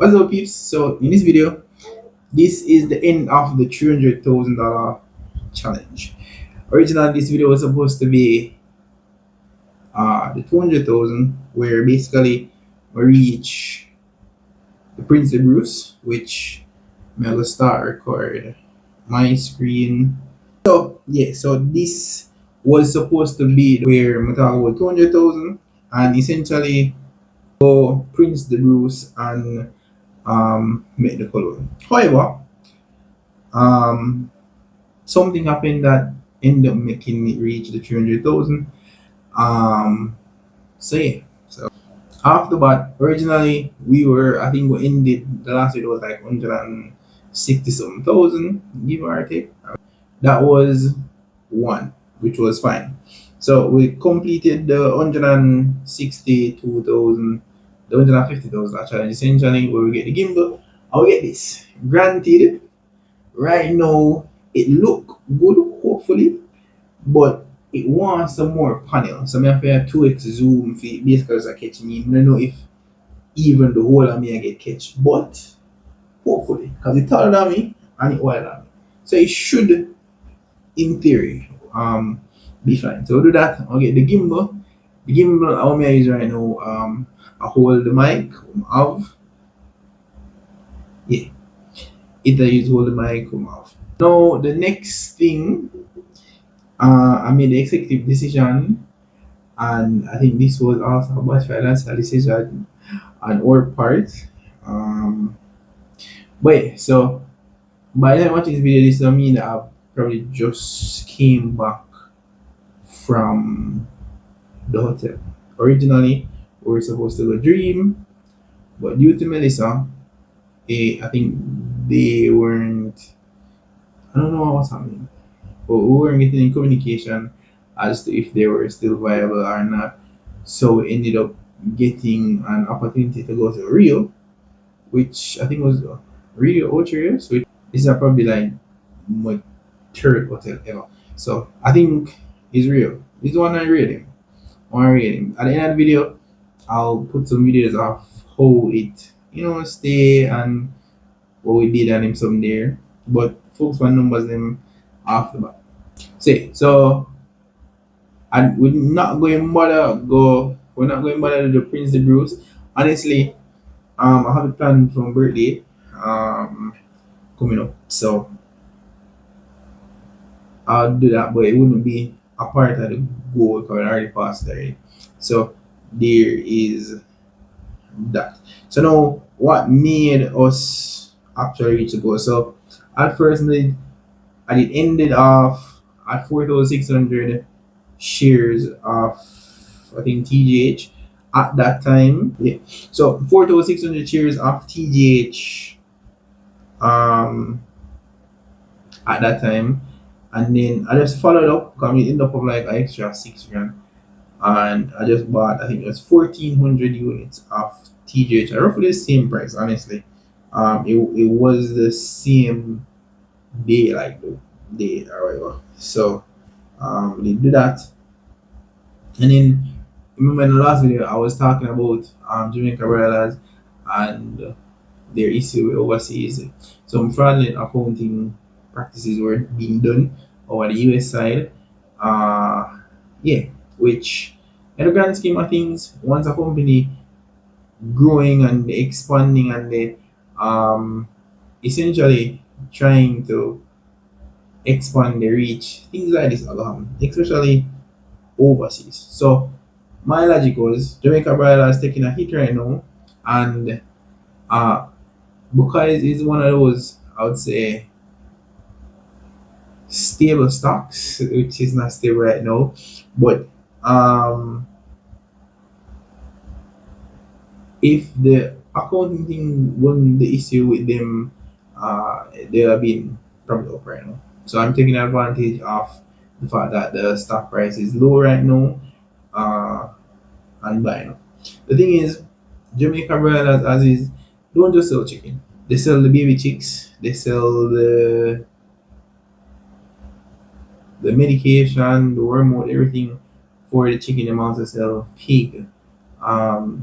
What's up, peeps? So in this video, this is the end of the $300,000 challenge. Originally, this video was supposed to be the 200,000, where basically we reach the Prince of Bruce, which I'm gonna start record my screen. So yeah, so this was supposed to be where we talk about 200,000 and essentially go Prince the Bruce and make the color. However, um something happened that ended up making me reach the 300,000. So yeah, so after that, originally we were, I think we ended the last video was like 160 something thousand, give or take. That was one, which was fine. So we completed the 162,000, the 150,000 actually, essentially where we get the gimbal. And we get this. Granted, right now it look good, hopefully, but it wants some more panel. So I have to 2x zoom for it basically as I catch me. I don't know if even the whole of me I get catch, but hopefully, because it taller than me and it wider than me. So it should, in theory, be fine. So we'll do that. I'll get the gimbal. The gimbal how me I use right now, I hold the mic, have, yeah, it I use hold the mic, have. Now the next thing, I made the executive decision, and I think this was also a much financial decision on our part. Um, but yeah, so by the time watching this video, this doesn't mean that I probably just came back from the hotel. Originally, we were supposed to go Dream, but due to Melissa, I think they weren't. I don't know what's happening, but we weren't getting any communication as to if they were still viable or not. So we ended up getting an opportunity to go to Rio, which I think was Rio Ocherios, which this is probably like my third hotel ever. So I think it's Rio. This one I rate him. One I rate him. At the end of the video, I'll put some videos of how it, stay and what we did and him some there. But focus on numbers them after that. So and we're not going bother to the Prince the Bruce. Honestly, I have a plan for my birthday coming up. So I'll do that, but it wouldn't be a part of the goal because I already passed already. So there is that. So now what made us actually reach the goal? So at first I did ended off at 4,600 shares of, I think, TGH at that time. Yeah. So 4,600 shares of TGH at that time. And then I just followed up because we ended up with like an extra 6 grand. And I just bought, I think it was 1,400 units of TGH at roughly the same price, honestly. It was the same day, like the day or whatever. So we did that. And then remember in the last video I was talking about Jamaica Broilers and their issue with overseas. Some fraudulent accounting practices were being done over the US side. Yeah, which in the grand scheme of things, once a company growing and expanding and they essentially trying to expand their reach, things like this will happen, especially overseas. So my logic was Jamaica Broilers taking a hit right now, and because it's one of those, I would say, stable stocks, which is not stable right now, but if the accounting thing wasn't the issue with them, they have been probably up right now. So I'm taking advantage of the fact that the stock price is low right now, and buying. The thing is, Jamaica Broilers as is don't just sell chicken. They sell the baby chicks. They sell the medication, the wormwood, everything for the chicken. They also sell pig.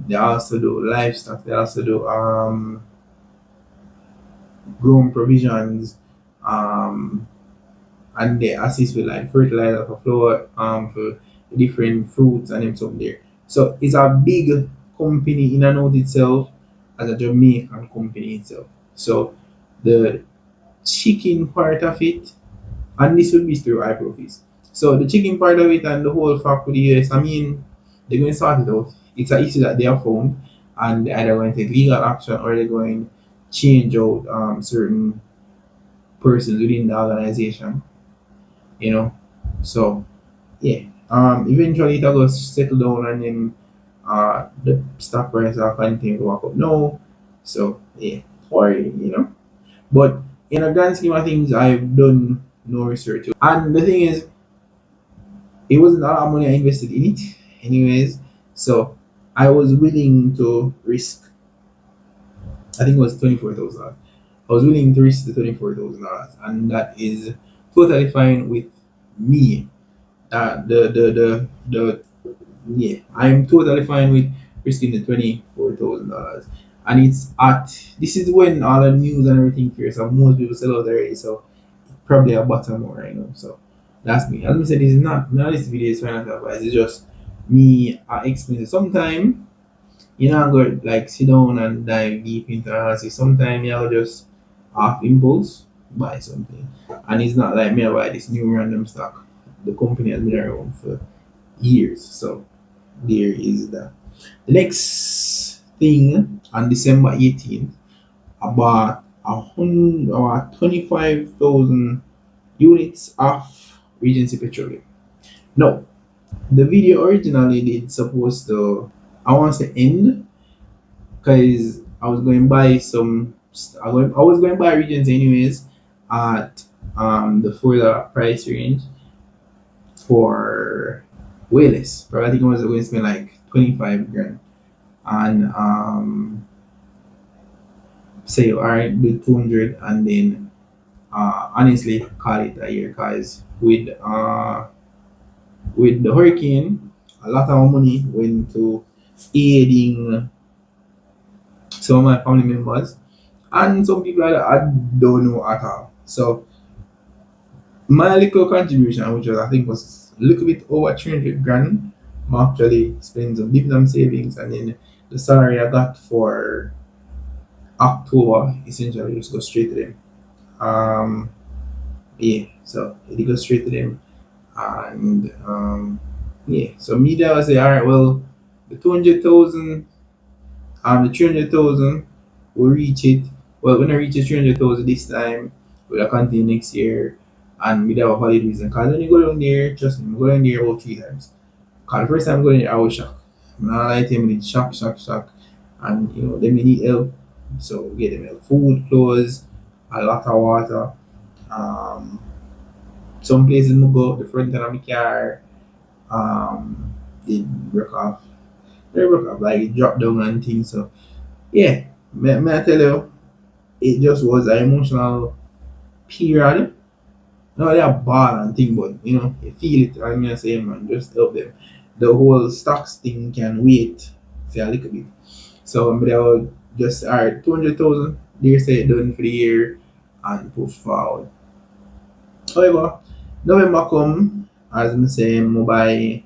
They also do livestock. They also do growing provisions, um, and they assist with like fertilizer for flower, for different fruits and them stuff there. So it's a big company in and out itself as a Jamaican company itself. So the chicken part of it, and this will be through iProfis. So the chicken part of it and the whole fact with the US, I mean, they're going to sort it out. It's an issue that they have found, and they're either going to take legal action or they're going to change out certain persons within the organization, you know. So yeah, eventually it'll go settle down and then the stock price will continue to walk up. No, so yeah, or you know, but in a grand scheme of things, I've done no research, and the thing is, it wasn't a lot of money I invested in it, anyways. So I was willing to risk. I think it was $24,000. I was willing to risk the $24,000, and that is totally fine with me. The Yeah, I'm totally fine with risking the $24,000. And it's at this is when all the news and everything fears, so most people sell out already, so probably a bottom more right now. So that's me. As I said, this is not none of this video is financial advice, it's just me explaining. Sometimes you know, I go like sit down and dive deep into analysis. Sometimes you know just off impulse buy something, and it's not like me I buy this new random stock. The company has been around for years, so there is that. The next thing on December 18th, about 25,000 units of Regency Petroleum. No, the video originally did supposed to I want to say end because I was going to buy some. I was going to buy Regency anyways at the $4 price range for way less. But I think I was going to spend like 25 grand and say all right, do 200 and then honestly call it a year because with the hurricane, a lot of money went to aiding some of my family members and some people that I don't know at all. So my little contribution, which was I think was a little bit over 300 grand, I actually spent some dividend savings and then the salary I got for October essentially just go straight to them. Um, yeah, so it goes straight to them, and yeah, so media was say, all right, well, the 200,000, the 300,000, will reach it. Well, when I reach the 300,000 this time, we'll continue next year, and we have a valid reason. Cause when you go down there, trust me, I go down there about 3 times. Cause the first time going there, I was shocked. I'm not lie to him, it's shock, shock, shock, and you know, they may need help, so we get them help, food, clothes, a lot of water. Um, some places I go, the front end of my car, it broke off. They broke off, like it dropped down and things. So yeah, may I tell you, it just was an emotional period. No, they are bad and thing, but you know, you feel it. I'm gonna say, man, just help them. The whole stocks thing can wait for a little bit. So they will just all right, 200,000. They say done for the year and push forward. However, November come, as I say, I buy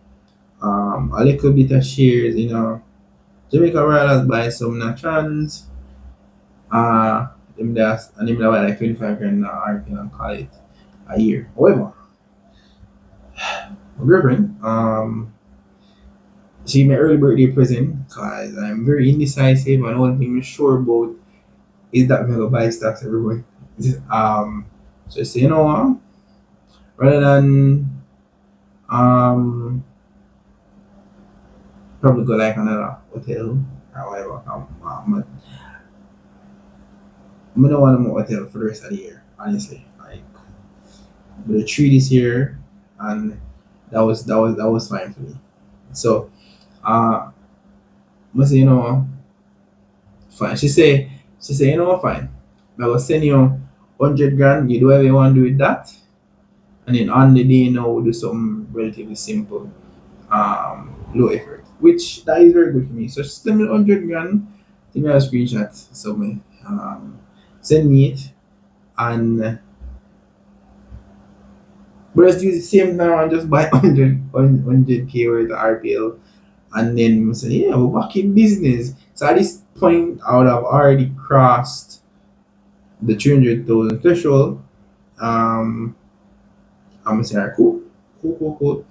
a little bit of shares in Jamaica Broilers, buy some Natrons, them that's and them that buy like 25 grand or you know, call it a year. However, my girlfriend, she my early birthday present because I'm very indecisive and one thing I'm sure about is that I'm gonna buy stocks everywhere. So I say, you know what? Rather than um probably go like another hotel or whatever. I don't want more hotel for the rest of the year, honestly. Like the three this year and that was fine for me. So I say, you know, fine. She say, you know what, fine. I will send you 100 grand, you do whatever you want to do with that. And then on the day now we'll do something relatively simple, low effort. Which that is very good for me. So send me 100 grand, give me a screenshot. So me send me it and but let's do the same now and just buy 100k worth of RPL, and then we say, yeah, we're back in business. So at this point, I would have already crossed the 300,000 threshold. I'm gonna say, "Alright, cool, cool, cool, cool."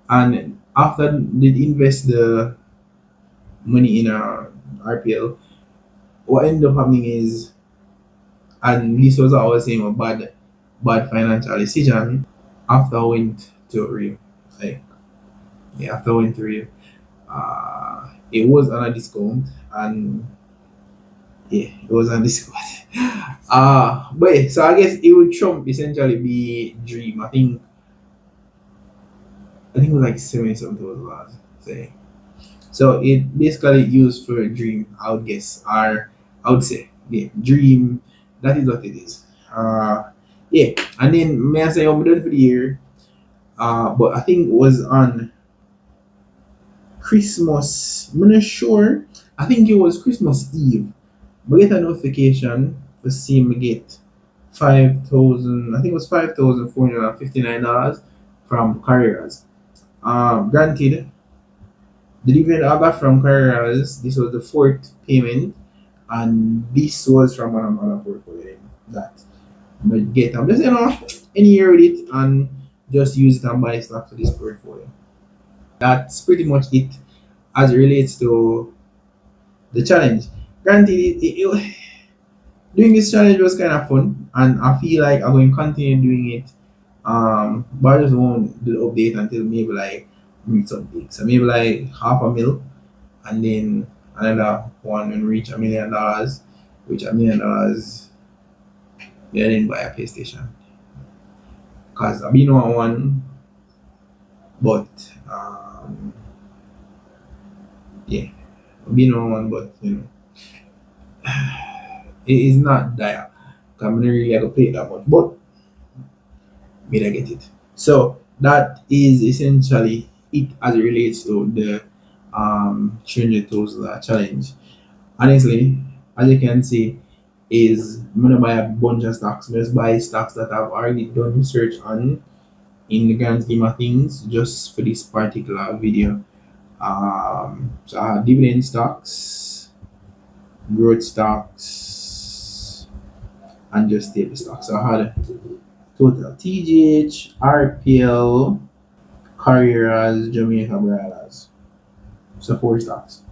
And after did invest the money in a RPL, what ended up happening is, and this was always saying a bad financial decision. After I went to Rio, like yeah, after I went to Rio, it was on a discount, and yeah, it was on discount. But yeah, so I guess it would trump essentially be Dream. I think it was like 70 something was last say. So it basically used for Dream, I would guess, or I would say, yeah, Dream. That is what it is. Yeah, and then may I say I'm done for the year. But I think it was on Christmas. I'm not sure. I think it was Christmas Eve. We get a notification to see me get 5,000. I think it was $5,459 from Carriers. Granted, the dividend I got from Carriers, this was the fourth payment, and this was from one of my other portfolio that but get. I'm just any year with it and just use it and buy stuff for this portfolio. That's pretty much it as it relates to the challenge. Granted, doing this challenge was kind of fun, and I feel like I'm going to continue doing it. But I just won't do the update until maybe like reach something. So maybe like half a mil, and then another one and reach $1 million. Reach $1 million, yeah, then buy a PlayStation. Cause I've been on one, but yeah, I've been on one, but it is not dire. 'Cause I'm not really like to play it that much, but made I get it. So that is essentially it as it relates to the 300 tools challenge. Honestly, as you can see, is I'm gonna buy a bunch of stocks. I'm just buy stocks that I've already done research on in the grand scheme of things, just for this particular video. So I have dividend stocks, growth stocks, and just stable stocks. So I had total TGH, RPL, Carriers, Jamaica Broilers. So four stocks.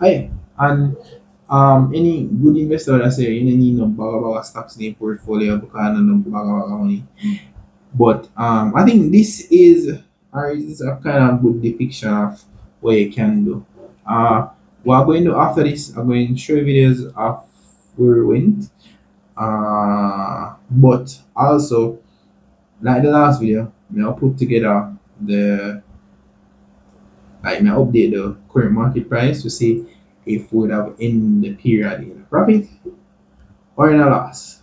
Aye. And any good investor that say you don't need no bag of stocks in your portfolio because no bag of money. But I think this is a kind of good depiction of what you can do. What I'm going to do after this, I'm going to show you videos of where we went. But also like the last video, I'll put together the like may update the current market price to see if we would have in the period in a profit or in a loss.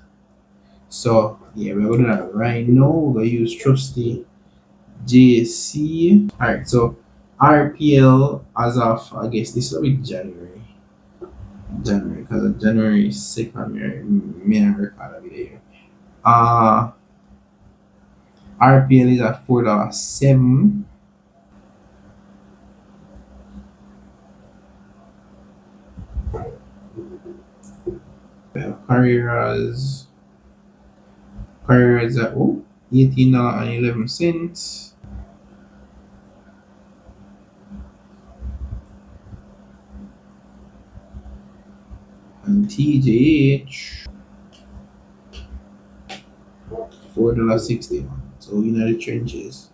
So yeah, we're gonna do that right now. We're gonna use trusty JC. Alright, so RPL as of I guess this will be January. January, because of January 2nd, may I record a video. RPL is at $4.07. Carriers at $18.11. And TJH $4.61. So in the trenches.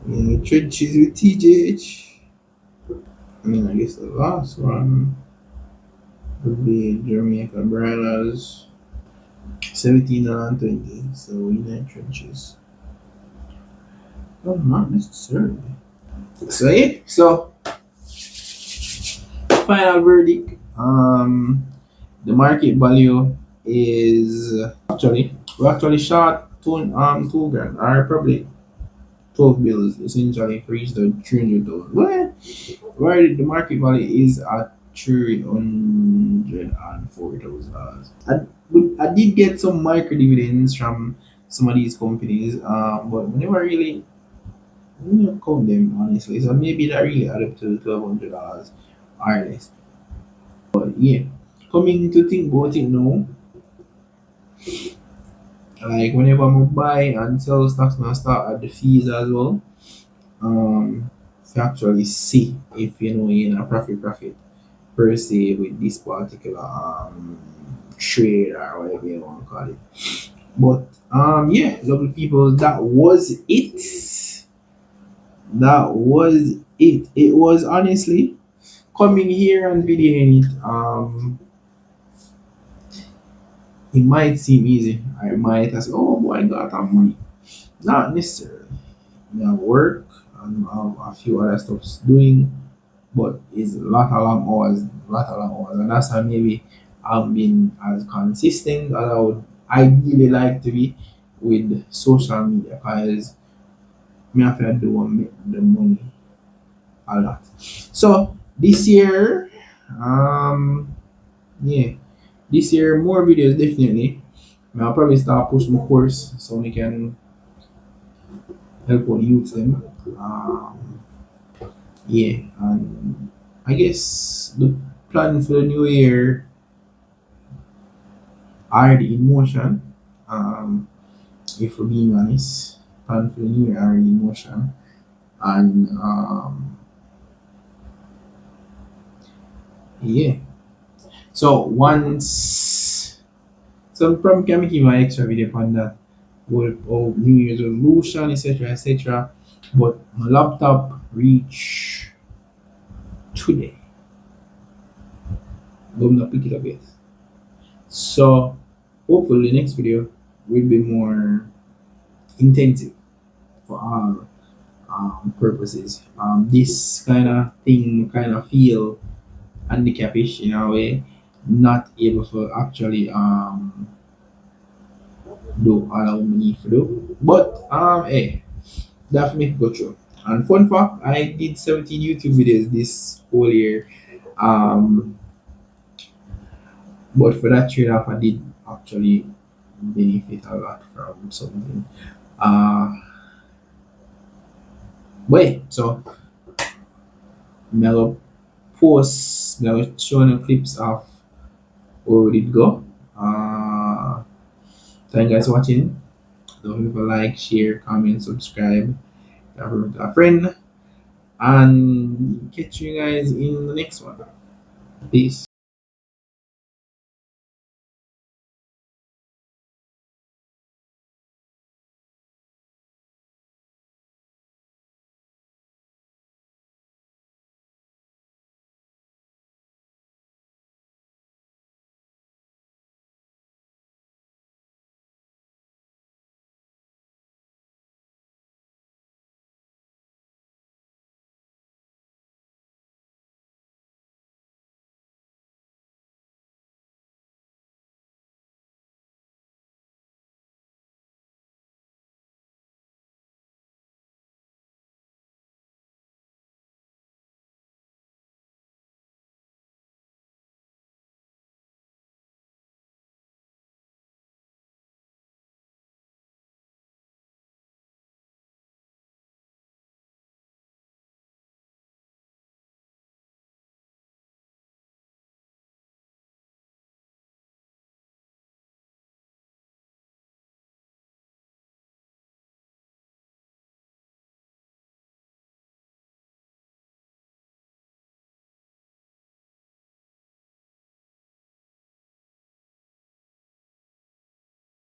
In the trenches with TJH. I mean, I guess the last one would be Jamaica Broilers, 17.20. So in the trenches. Oh, not necessarily. So yeah, so final verdict. The market value is actually we're actually short two grand, or probably 12 bills essentially reached the 300,000. Well, where the market value is at $304,000. I did get some micro dividends from some of these companies, but we never really count them honestly. So maybe that really add up to $1,200 or less. But yeah, coming to think about it now, like whenever I buy and sell stocks, I start at the fees as well. To actually see if you're in a profit per se with this particular trade or whatever you want to call it. But yeah, lovely people, that was it. That was it. It was honestly coming here and videoing it. It might seem easy. I might say, oh boy, I got that money. Not necessarily. You have work and a few other stuffs doing, but it's a lot of long hours, and that's how maybe I've been as consistent as I would ideally like to be with social media, because me have to do want make the money a lot. So this year, yeah, this year more videos definitely. I'll probably start push my course so we can help out youth them. Yeah, and I guess the plan for the new year already in motion. Um, if we're being honest, plan for the new year already in motion, and yeah. So once, so probably can make my extra video on that, with New Year's resolution, etc., etc. But my laptop reach today. I'm not pick it up yet. So hopefully the next video will be more intensive for all purposes. This kind of thing kind of feel handicapish in a way, not able to actually do all we need to do. But hey, definitely go through. And fun fact, I did 17 YouTube videos this whole year. Um, but for that trade off, I did actually benefit a lot from something. Uh, wait, so Mellow post, Mellow showing the clips of where we did go. Thank you guys for watching. Don't forget to like, share, comment, subscribe, refer to a friend, and catch you guys in the next one. Peace.